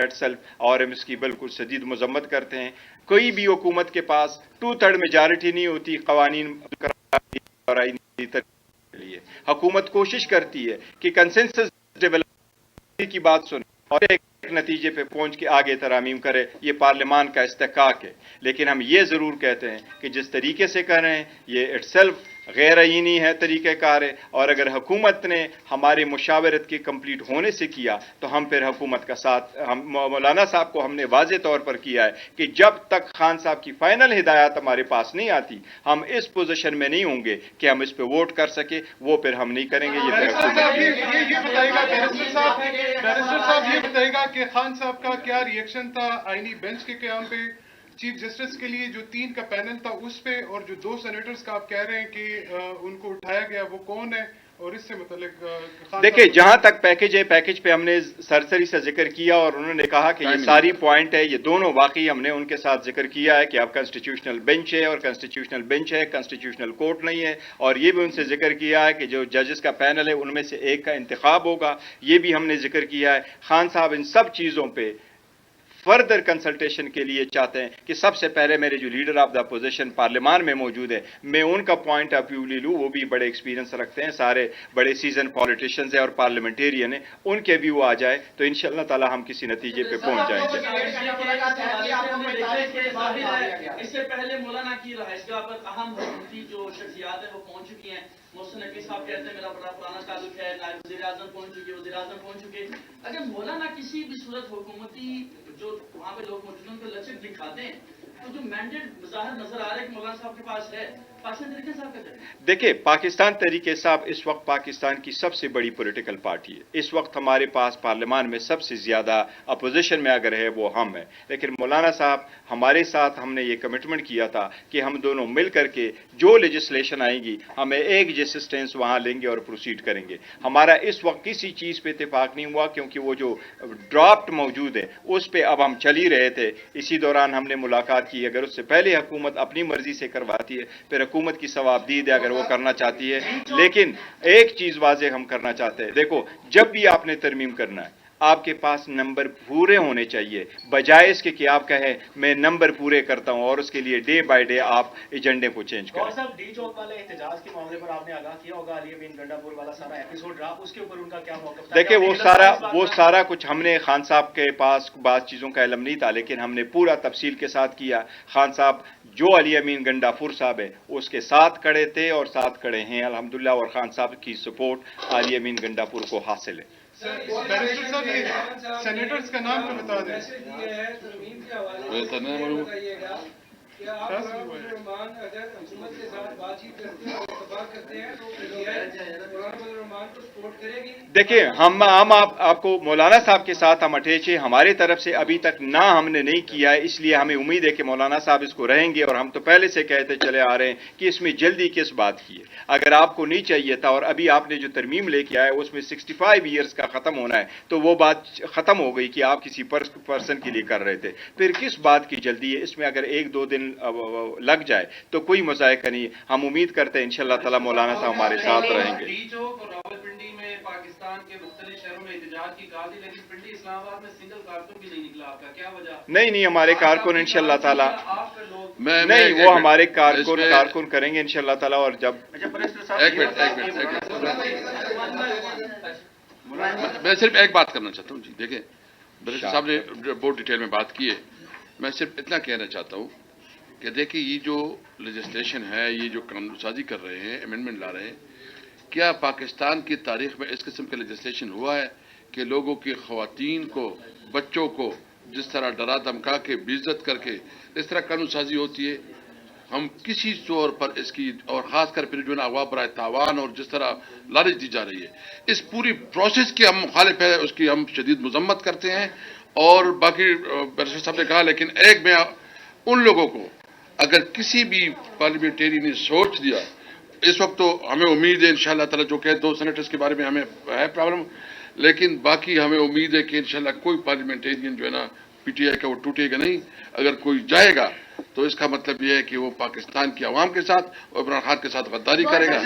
At self اور ہم اس کی بالکل شدید مذمت کرتے ہیں. کوئی بھی حکومت کے پاس 2/3 میجارٹی نہیں ہوتی قوانین اور آئینی ترمیم کے لیے. حکومت کوشش کرتی ہے کہ کنسنسس ڈیولپمنٹ کی بات سنے اور ایک نتیجے پہ پہنچ کے آگے ترامیم کرے. یہ پارلیمان کا استحقاق ہے. لیکن ہم یہ ضرور کہتے ہیں کہ جس طریقے سے کر رہے ہیں یہ اٹ سیلف غیر آئینی ہے طریقہ کار ہے. اور اگر حکومت نے ہمارے مشاورت کے کمپلیٹ ہونے سے کیا تو ہم پھر حکومت کا ساتھ مولانا صاحب کو ہم نے واضح طور پر کیا ہے کہ جب تک خان صاحب کی فائنل ہدایات ہمارے پاس نہیں آتی ہم اس پوزیشن میں نہیں ہوں گے کہ ہم اس پہ ووٹ کر سکے. وہ پھر ہم نہیں کریں گے. بیرسٹر صاحب یہ بتائے گا کہ خان صاحب کا کیا ریئیکشن تھا آئینی بینچ کے قیام پہ, چیف جسٹس کے لیے جو 3 کا پینل تھا اس پہ, اور جو 2 سینیٹرز کا آپ کہہ رہے ہیں کہ ان کو اٹھایا گیا, وہ کون ہے اور اس سے متعلق دیکھیں جہاں تک پیکج ہے پیکج پہ ہم نے سرسری سے ذکر کیا اور انہوں نے کہا کہ یہ ساری پوائنٹ ہے, یہ دونوں واقعی ہم نے ان کے ساتھ ذکر کیا ہے کہ اب کنسٹیٹیوشنل بینچ ہے اور کنسٹیٹیوشنل بینچ ہے, کنسٹیٹیوشنل کورٹ نہیں ہے. اور یہ بھی ان سے ذکر کیا ہے کہ جو ججز کا پینل ہے ان میں سے ایک کا انتخاب ہوگا. یہ بھی ہم نے ذکر کیا ہے. خان صاحب ان سب چیزوں پہ فردر کنسلٹیشن کے لیے چاہتے ہیں کہ سب سے پہلے میرے جو لیڈر آف دا اپوزیشن پارلیمان میں موجود ہے میں ان کا پوائنٹ آف ویو لے لوں. وہ بھی بڑے ایکسپیرینس رکھتے ہیں, سارے بڑے سیزن پالیٹیشینز ہیں اور پارلیمنٹیرین ہیں. ان کے ویو آ جائے تو انشاءاللہ تعالی ہم کسی نتیجے پہ پہنچ جائیں گے. اس سے پہلے مولانا کی رہائشگاہ پر اہم حکومتی جو شخصیات ہیں وہ پہنچ چکی ہیں. محسن نقوی صاحب کہتے ہیں میرا بڑا پرانا تعلق ہے, نائب وزیر اعظم پہنچ چکے, وزیر اعظم پہنچ چکے. اگر مولانا کسی بھی صورت حکومتی جو وہاں پہ لوگ موجود ہیں ان کو لچک دکھاتے ہیں تو جو مینڈیٹ ظاہر نظر آ رہا ہے کہ مولانا صاحب کے پاس ہے, پاکستان تحریک انصاف کا جائے. دیکھیں پاکستان تحریک انصاف اس وقت پاکستان کی سب سے بڑی پولیٹیکل پارٹی ہے. اس وقت ہمارے پاس پارلیمان میں سب سے زیادہ اپوزیشن میں اگر ہے وہ ہم ہیں. لیکن مولانا صاحب ہمارے ساتھ ہم نے یہ کمٹمنٹ کیا تھا کہ ہم دونوں مل کر کے جو لیجسلیشن آئے گی ہمیں ایک جیسے سٹینس وہاں لیں گے اور پروسیڈ کریں گے. ہمارا اس وقت کسی چیز پہ اتفاق نہیں ہوا کیونکہ وہ جو ڈرافٹ موجود ہے اس پہ اب ہم چل ہی رہے تھے. اسی دوران ہم نے ملاقات کی. اگر اس سے پہلے حکومت اپنی مرضی سے کرواتی ہے پھر حکومت کی ثوابدید ہے اگر وہ کرنا چاہتی ہے. لیکن ایک چیز واضح ہم کرنا چاہتے ہیں, دیکھو جب بھی آپ نے ترمیم کرنا ہے آپ کے پاس نمبر پورے ہونے چاہیے بجائے اس کے کہ آپ کہیں میں نمبر پورے کرتا ہوں اور اس کے لیے ڈے بائی ڈے آپ ایجنڈے کو چینج کریں. صاحب ڈی چوک والے احتجاج کے معاملے پر آپ نے آگاہ کیا ہوگا, علی امین گنڈا پور والا سارا ایپیسوڈ رہا, اس کے اوپر ان کا کیا موقف تھا؟ دیکھیں وہ سارا کچھ ہم نے خان صاحب کے پاس بعض چیزوں کا علم نہیں تھا لیکن ہم نے پورا تفصیل کے ساتھ کیا. خان صاحب جو علی امین گنڈا پور صاحب ہے اس کے ساتھ کھڑے تھے اور ساتھ کھڑے ہیں الحمدللہ, اور خان صاحب کی سپورٹ علی امین گنڈا پور کو حاصل ہے. بیرسٹر صاحب یہ سینیٹرز کا نام تو بتا دیں. دیکھیں ہم آپ کو مولانا صاحب کے ساتھ ہم اٹیچ ہیں. ہمارے طرف سے ابھی تک نہ ہم نے نہیں کیا ہے, اس لیے ہمیں امید ہے کہ مولانا صاحب اس کو رہیں گے. اور ہم تو پہلے سے کہتے چلے آ رہے ہیں کہ اس میں جلدی کس بات کی ہے. اگر آپ کو نہیں چاہیے تھا اور ابھی آپ نے جو ترمیم لے کے آئے اس میں 65 ایئرز کا ختم ہونا ہے تو وہ بات ختم ہو گئی کہ آپ کسی پرسن کے لیے کر رہے تھے. پھر کس بات کی جلدی ہے؟ اس میں اگر 1-2 دن لگ جائے تو کوئی مذائقہ نہیں. ہم امید کرتے ہیں انشاءاللہ تعالی مولانا صاحب ہمارے ساتھ رہیں گے. راولپنڈی میں پاکستان کے مختلف شہروں میں احتجاج کی کہا تھی لیکن پنڈی اسلام آباد میں سنگل کارکن بھی نہیں نکلا. آپ کا کیا وجہ؟ نہیں ہمارے کارکن انشاءاللہ تعالی نہیں وہ ہمارے کارکن کریں گے انشاءاللہ تعالی. اور جب میں صرف ایک بات کرنا چاہتا ہوں. جی دیکھیں بیرسٹر صاحب نے بہت ڈیٹیل میں بات کی ہے. میں صرف اتنا کہنا چاہتا ہوں کہ دیکھیں یہ جو لیجسلیشن ہے, یہ جو قانون سازی کر رہے ہیں, امینڈمنٹ لا رہے ہیں, کیا پاکستان کی تاریخ میں اس قسم کا لیجسلیشن ہوا ہے کہ لوگوں کی خواتین کو, بچوں کو جس طرح ڈرا دھمکا کے بے عزت کر کے اس طرح قانون سازی ہوتی ہے؟ ہم کسی طور پر اس کی, اور خاص کر پھر جو ہے عوام برائے تاوان اور جس طرح لالچ دی جا رہی ہے, اس پوری پروسیس کے ہم مخالف ہیں, اس کی ہم شدید مذمت کرتے ہیں. اور باقی بیرسٹر صاحب نے کہا, لیکن ایک میں ان لوگوں کو اگر کسی بھی پارلیمنٹیرین نے سوچ دیا, اس وقت تو ہمیں امید ہے انشاءاللہ تعالی جو کہ 2 سینیٹرز کے بارے میں ہمیں ہے پرابلم, لیکن باقی ہمیں امید ہے کہ انشاءاللہ کوئی پارلیمنٹیرین جو ہے نا پی ٹی آئی کا وہ ٹوٹے گا نہیں. اگر کوئی جائے گا تو اس کا مطلب یہ ہے کہ وہ پاکستان کی عوام کے ساتھ اور عمران خان کے ساتھ غداری کرے گا.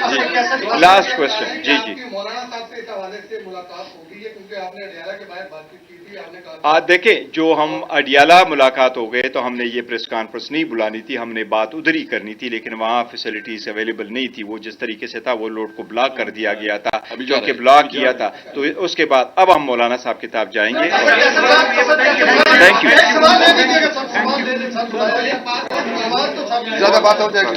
Last question. جی جی مولانا صاحب سے اس حوالے سے ملاقات ہوگی ہے کیونکہ آپ نے اڈیالہ کے باہر بات چیت کی تھی, آپ نے کہا دیکھیں, جو ہم اڈیالہ ملاقات ہو گئے تو ہم نے یہ پریس کانفرنس نہیں بلانی تھی, ہم نے بات ادھر ہی کرنی تھی, لیکن وہاں فیسلٹیز اویلیبل نہیں تھی. وہ جس طریقے سے تھا وہ لوڈ کو بلاک کر دیا گیا تھا, جو کہ بلاک کیا تھا. تو اس کے بعد اب ہم مولانا صاحب کی طرف جائیں گے. Thank you. زیادہ بات ہو جائے گی.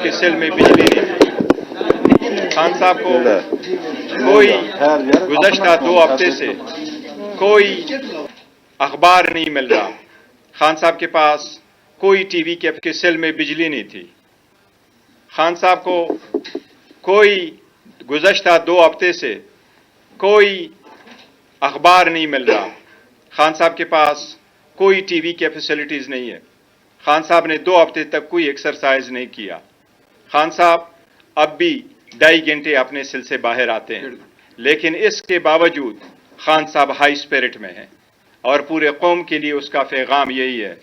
کسل میں بجلی نہیں تھی. خان صاحب کو کوئی گزشتہ 2 ہفتے سے کوئی اخبار نہیں مل رہا. خان صاحب کے پاس کوئی ٹی وی کے کسل میں بجلی نہیں تھی. خان صاحب کو کوئی گزشتہ 2 ہفتے سے کوئی اخبار نہیں مل رہا. خان صاحب کے پاس کوئی ٹی وی کی فیسلٹیز نہیں ہے. خان صاحب نے 2 ہفتے تک کوئی ایکسرسائز نہیں کیا. خان صاحب اب بھی 2.5 گھنٹے اپنے سل سے باہر آتے ہیں, لیکن اس کے باوجود خان صاحب ہائی اسپرٹ میں ہیں, اور پورے قوم کے لیے اس کا پیغام یہی ہے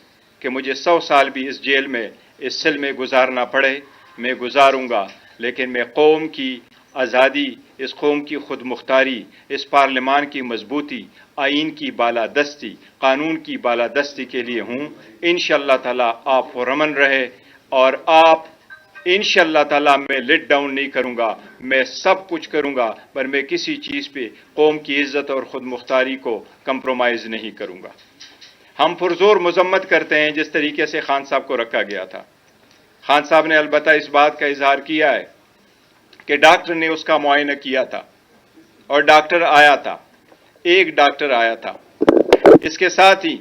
کہ مجھے 100 سال بھی اس جیل میں, اس سل میں گزارنا پڑے, میں گزاروں گا, لیکن میں قوم کی آزادی, اس قوم کی خود مختاری, اس پارلیمان کی مضبوطی, آئین کی بالادستی, قانون کی بالادستی کے لیے ہوں. انشاءاللہ تعالیٰ آپ پرامن رہے, اور آپ انشاءاللہ تعالیٰ میں لیٹ ڈاؤن نہیں کروں گا. میں سب کچھ کروں گا, پر میں کسی چیز پہ قوم کی عزت اور خود مختاری کو کمپرومائز نہیں کروں گا. ہم پرزور مذمت کرتے ہیں جس طریقے سے خان صاحب کو رکھا گیا تھا. خان صاحب نے البتہ اس بات کا اظہار کیا ہے کہ ڈاکٹر نے اس کا معائنہ کیا تھا, اور ڈاکٹر آیا تھا, ایک ڈاکٹر آیا تھا. اس کے ساتھ ہی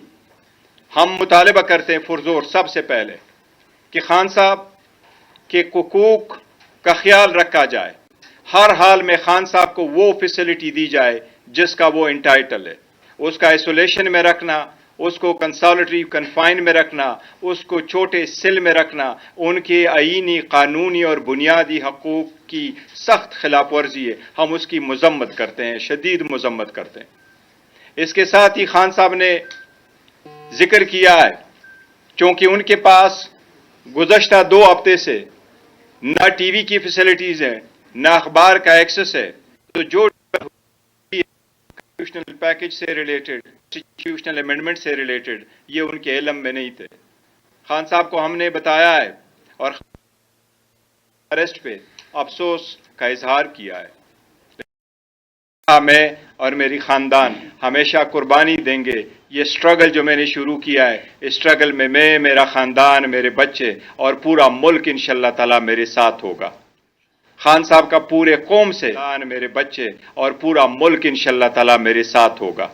ہم مطالبہ کرتے ہیں پرزور سب سے پہلے کہ خان صاحب کے حقوق کا خیال رکھا جائے. ہر حال میں خان صاحب کو وہ فیسلٹی دی جائے جس کا وہ انٹائٹل ہے. اس کا آئسولیشن میں رکھنا, اس کو کنسالیٹری کنفائن میں رکھنا, اس کو چھوٹے سیل میں رکھنا, ان کے آئینی, قانونی اور بنیادی حقوق کی سخت خلاف ورزی ہے. ہم اس کی مذمت کرتے ہیں, شدید مذمت کرتے ہیں. اس کے ساتھ ہی خان صاحب نے ذکر کیا ہے چونکہ ان کے پاس گزشتہ 2 ہفتے سے نہ ٹی وی کی فیسلٹیز ہیں, نہ اخبار کا ایکسس ہے, تو جو کانسٹیٹیوشنل پیکج سے ریلیٹڈ, کانسٹیٹیوشنل امینڈمنٹ سے ریلیٹڈ, یہ ان کے علم میں نہیں تھے. خان صاحب کو ہم نے بتایا ہے اور اریسٹ پہ افسوس کا اظہار کیا ہے. میں اور میری خاندان ہمیشہ قربانی دیں گے. یہ سٹرگل جو میں نے شروع کیا ہے, اس سٹرگل میں میرا خاندان, میرے بچے اور پورا ملک انشاءاللہ تعالی میرے ساتھ ہوگا. خان صاحب کا پورے قوم سے, میرے بچے اور پورا ملک انشاءاللہ تعالی میرے ساتھ ہوگا.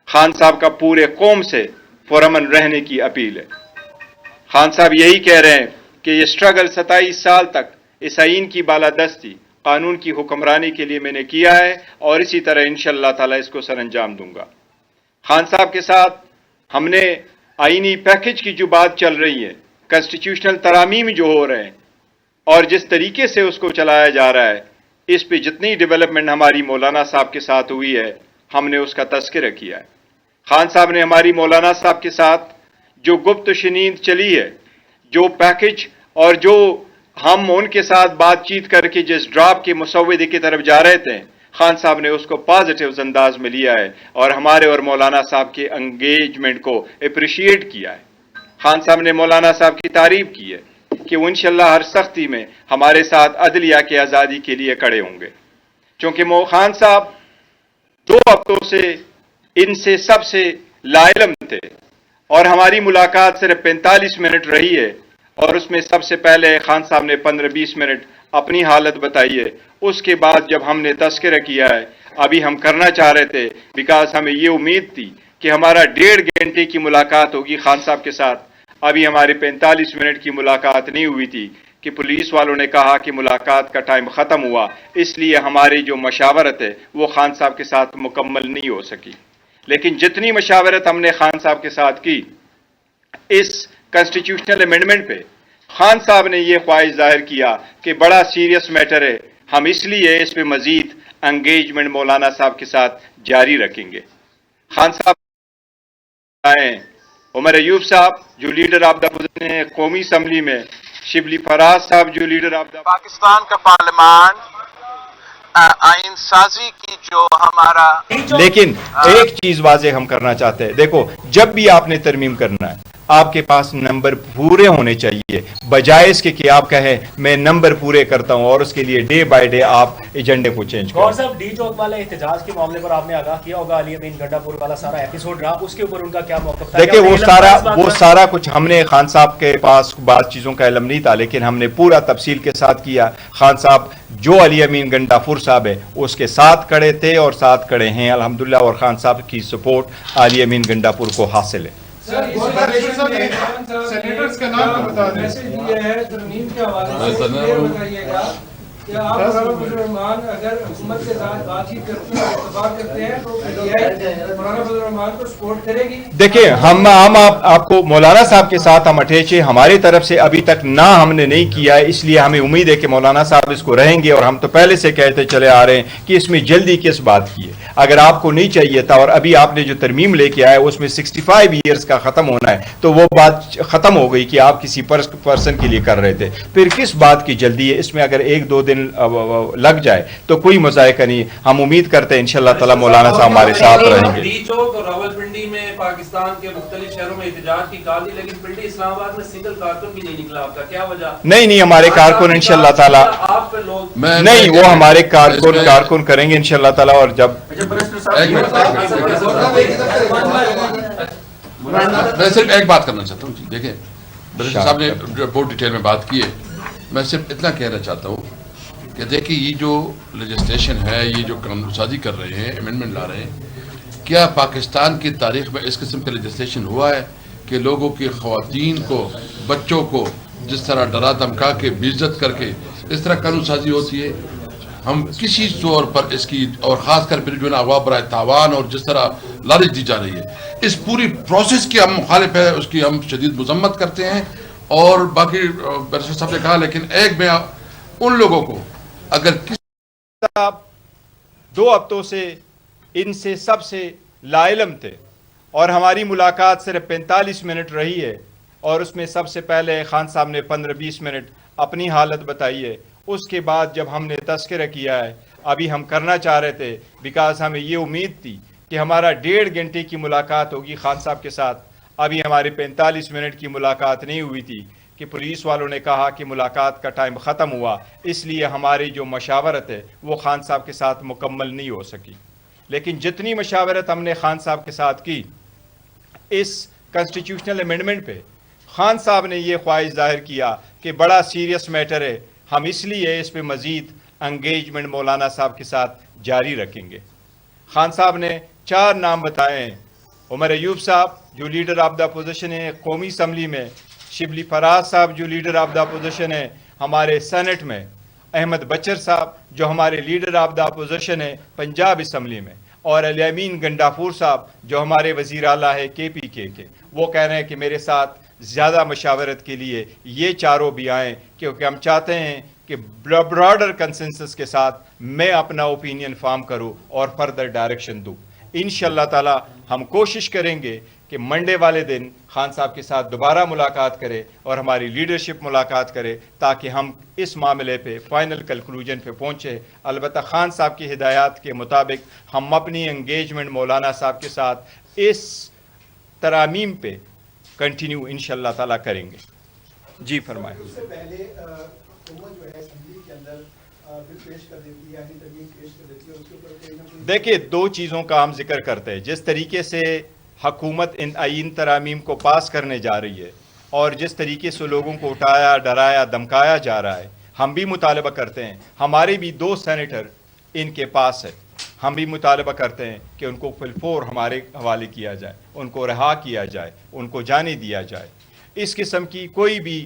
خان صاحب کا پورے قوم سے پرامن رہنے کی اپیل ہے. خان صاحب یہی کہہ رہے ہیں کہ یہ سٹرگل 27 سال تک اس آئین کی بالادستی, قانون کی حکمرانی کے لیے میں نے کیا ہے, اور اسی طرح انشاءاللہ تعالی اس کو سر انجام دوں گا. خان صاحب کے ساتھ ہم نے آئینی پیکج کی جو بات چل رہی ہے, کانسٹیٹیوشنل ترامیم جو ہو رہے ہیں, اور جس طریقے سے اس کو چلایا جا رہا ہے, اس پہ جتنی ڈیولپمنٹ ہماری مولانا صاحب کے ساتھ ہوئی ہے, ہم نے اس کا تذکرہ کیا ہے. خان صاحب نے ہماری مولانا صاحب کے ساتھ جو گفت و شنید چلی ہے, جو پیکج, اور جو ہم ان کے ساتھ بات چیت کر کے جس ڈراپ کے مسودے کی طرف جا رہے تھے, خان صاحب نے اس کو پازیٹیو انداز میں لیا ہے, اور ہمارے اور مولانا صاحب کے انگیجمنٹ کو اپریشیٹ کیا ہے. خان صاحب نے مولانا صاحب کی تعریف کی ہے کہ وہ انشاءاللہ ہر سختی میں ہمارے ساتھ عدلیہ کی آزادی کے لیے کھڑے ہوں گے. چونکہ خان صاحب 2 ہفتوں سے ان سے سب سے لاعلم تھے, اور ہماری ملاقات صرف 45 منٹ رہی ہے, اور اس میں سب سے پہلے خان صاحب نے 15-20 منٹ اپنی حالت بتائی ہے. اس کے بعد جب ہم نے تذکرہ کیا ہے, ابھی ہم کرنا چاہ رہے تھے بیکاز ہمیں یہ امید تھی کہ ہمارا 1.5 گھنٹے کی ملاقات ہوگی خان صاحب کے ساتھ, ابھی ہماری 45 منٹ کی ملاقات نہیں ہوئی تھی, کہ پولیس والوں نے کہا کہ ملاقات کا ٹائم ختم ہوا، اس لیے ہماری جو مشاورت ہے وہ خان صاحب کے ساتھ مکمل نہیں ہو سکی. لیکن جتنی مشاورت ہم نے خان صاحب کے ساتھ کی اس کنسٹیٹیوشنل امینڈمنٹ پہ، خان صاحب نے یہ خواہش ظاہر کیا کہ بڑا سیریس میٹر ہے، ہم اس لیے اس پہ مزید انگیجمنٹ مولانا صاحب کے ساتھ جاری رکھیں گے. خان صاحب آئے عمر ایوب صاحب جو لیڈر آف دا اپوزیشن ہیں قومی اسمبلی میں، شبلی فراز صاحب جو لیڈر آف دا پاکستان کا پارلیمان آئین سازی کی جو ہمارا لیکن ایک چیز واضح ہم کرنا چاہتے ہیں، دیکھو جب بھی آپ نے ترمیم کرنا ہے آپ کے پاس نمبر پورے ہونے چاہیے، بجائے اس کے کہ آپ کہیں میں نمبر پورے کرتا ہوں اور اس کے لیے ڈے بائی ڈے آپ ایجنڈے کو چینج کریں. گور صاحب ڈی چوک والے احتجاج کے معاملے پر آپ نے آگاہ کیا ہوگا، علی امین گنڈا پور والا سارا ایپیسوڈ رہا، اس کے اوپر ان کا کیا موقف تھا؟ دیکھیں وہ سارا کچھ ہم نے خان صاحب کے پاس بعض چیزوں کا علم نہیں تھا، لیکن ہم نے پورا تفصیل کے ساتھ کیا. خان صاحب جو علی امین گنڈافور صاحب ہے اس کے ساتھ کھڑے تھے اور ساتھ کھڑے ہیں الحمدللہ، اور خان صاحب کی سپورٹ علی امین گنڈافور کو حاصل ہے. سینیٹرز کا نام تو بتا دیں. میسج یہ ہے ترمیم کے حوالے سے یہ بتائیے گا کہ آپ مولانا فضل الرحمان اگر حکومت کے ساتھ بات چیت کرتے ہیں اتفاق کرتے ہیں تو مولانا فضل الرحمان کو سپورٹ کرے گی؟ دیکھیں ہم آپ کو مولانا صاحب کے ساتھ ہم اٹیچ ہیں، ہماری طرف سے ابھی تک نہ ہم نے نہیں کیا ہے، اس لیے ہمیں امید ہے کہ مولانا صاحب اس کو رہیں گے، اور ہم تو پہلے سے کہتے چلے آ رہے ہیں کہ اس میں جلدی کس بات کی ہے. اگر آپ کو نہیں چاہیے تھا اور ابھی آپ نے جو ترمیم لے کے آئے اس میں 65 ایئرز کا ختم ہونا ہے تو وہ بات ختم ہو گئی کہ آپ کسی پرسن کے لیے کر رہے تھے، پھر کس بات کی جلدی ہے؟ اس میں اگر 1-2 دن لگ جائے تو کوئی مذائقہ نہیں. ہم امید کرتے ہیں انشاءاللہ تعالی مولانا صاحب ہمارے ساتھ رہیں گے. ڈی چوک اور راولپنڈی میں پاکستان کے مختلف شہروں میں احتجاج کی کال دی، لیکن پنڈی اسلام آباد میں سنگل کارکن بھی نہیں نکلا، آپ کا کیا وجہ؟ نہیں ہمارے کارکن انشاءاللہ تعالی آپ پہ لوگ نہیں، وہ ہمارے کارکن کریں گے انشاءاللہ تعالی. اور جب میں صرف ایک بات کرنا چاہتا ہوں جی، دیکھیں برشر صاحب نے بہت ڈیٹیل میں بات کی ہے، میں صرف اتنا کہنا چاہتا ہوں کہ دیکھیں یہ جو لیجسلیشن ہے، یہ جو قانون سازی کر رہے ہیں، امینڈمنٹ لا رہے ہیں، کیا پاکستان کی تاریخ میں اس قسم کا لیجسلیشن ہوا ہے کہ لوگوں کی خواتین کو، بچوں کو جس طرح ڈرا دھمکا کے بے عزت کر کے اس طرح قانون سازی ہوتی ہے؟ ہم کسی طور پر اس کی، اور خاص کر پھر جو ہے نا اغوا برائے تاوان اور جس طرح لالچ دی جا رہی ہے، اس پوری پروسیس کی ہم مخالف ہے، اس کی ہم شدید مذمت کرتے ہیں. اور باقی برشر صاحب نے کہا، لیکن ایک میں ان لوگوں کو اگر صاحب 2 ہفتوں سے ان سے سب سے لا علم تھے اور ہماری ملاقات صرف 45 منٹ رہی ہے، اور اس میں سب سے پہلے خان صاحب نے 15-20 منٹ اپنی حالت بتائی ہے. اس کے بعد جب ہم نے تذکرہ کیا ہے، ابھی ہم کرنا چاہ رہے تھے بیکاز ہمیں یہ امید تھی کہ ہمارا 1.5 گھنٹے کی ملاقات ہوگی خان صاحب کے ساتھ، ابھی ہماری 45 منٹ کی ملاقات نہیں ہوئی تھی کہ پولیس والوں نے کہا کہ ملاقات کا ٹائم ختم ہوا، اس لیے ہماری جو مشاورت ہے وہ خان صاحب کے ساتھ مکمل نہیں ہو سکی. لیکن جتنی مشاورت ہم نے خان صاحب کے ساتھ کی اس کنسٹیٹیوشنل امینڈمنٹ پہ، خان صاحب نے یہ خواہش ظاہر کیا کہ بڑا سیریس میٹر ہے، ہم اس لیے اس پہ مزید انگیجمنٹ مولانا صاحب کے ساتھ جاری رکھیں گے. خان صاحب نے 4 نام بتائے ہیں، عمر ایوب صاحب جو لیڈر آف دا اپوزیشن ہے قومی اسمبلی میں، شبلی فراز صاحب جو لیڈر آف دا اپوزیشن ہے ہمارے سینٹ میں، احمد بچر صاحب جو ہمارے لیڈر آف دا اپوزیشن ہے پنجاب اسمبلی میں، اور علی امین گنڈافور صاحب جو ہمارے وزیر اعلیٰ ہے KPK کے. وہ کہہ رہے ہیں کہ میرے ساتھ زیادہ مشاورت کے لیے یہ چاروں بھی آئیں، کیونکہ ہم چاہتے ہیں کہ براڈر کنسنسس کے ساتھ میں اپنا اوپینین فارم کروں اور فردر ڈائریکشن دوں. انشاءاللہ تعالی ہم کوشش کریں گے کہ منڈے والے دن خان صاحب کے ساتھ دوبارہ ملاقات کرے اور ہماری لیڈرشپ ملاقات کرے تاکہ ہم اس معاملے پہ فائنل کنکلوژن پہ پہنچے. البتہ خان صاحب کی ہدایات کے مطابق ہم اپنی انگیجمنٹ مولانا صاحب کے ساتھ اس ترامیم پہ کنٹینیو انشاءاللہ تعالیٰ کریں گے. جی فرمائیں. اس سے پہلے حکومت جو ہے اسمبلی کے اندر بل پیش کر دیتی ہے، ترمیم پیش کر دیتی ہے، اس کے اوپر کوئی نہ کوئی دیکھیے 2 چیزوں کا ہم ذکر کرتے ہیں. جس طریقے سے حکومت ان آئین ترامیم کو پاس کرنے جا رہی ہے اور جس طریقے سے لوگوں کو اٹھایا، ڈرایا، دھمکایا جا رہا ہے، ہم بھی مطالبہ کرتے ہیں، ہمارے بھی 2 سینیٹر ان کے پاس ہے، ہم بھی مطالبہ کرتے ہیں کہ ان کو فلفور ہمارے حوالے کیا جائے، ان کو رہا کیا جائے، ان کو جانے دیا جائے. اس قسم کی کوئی بھی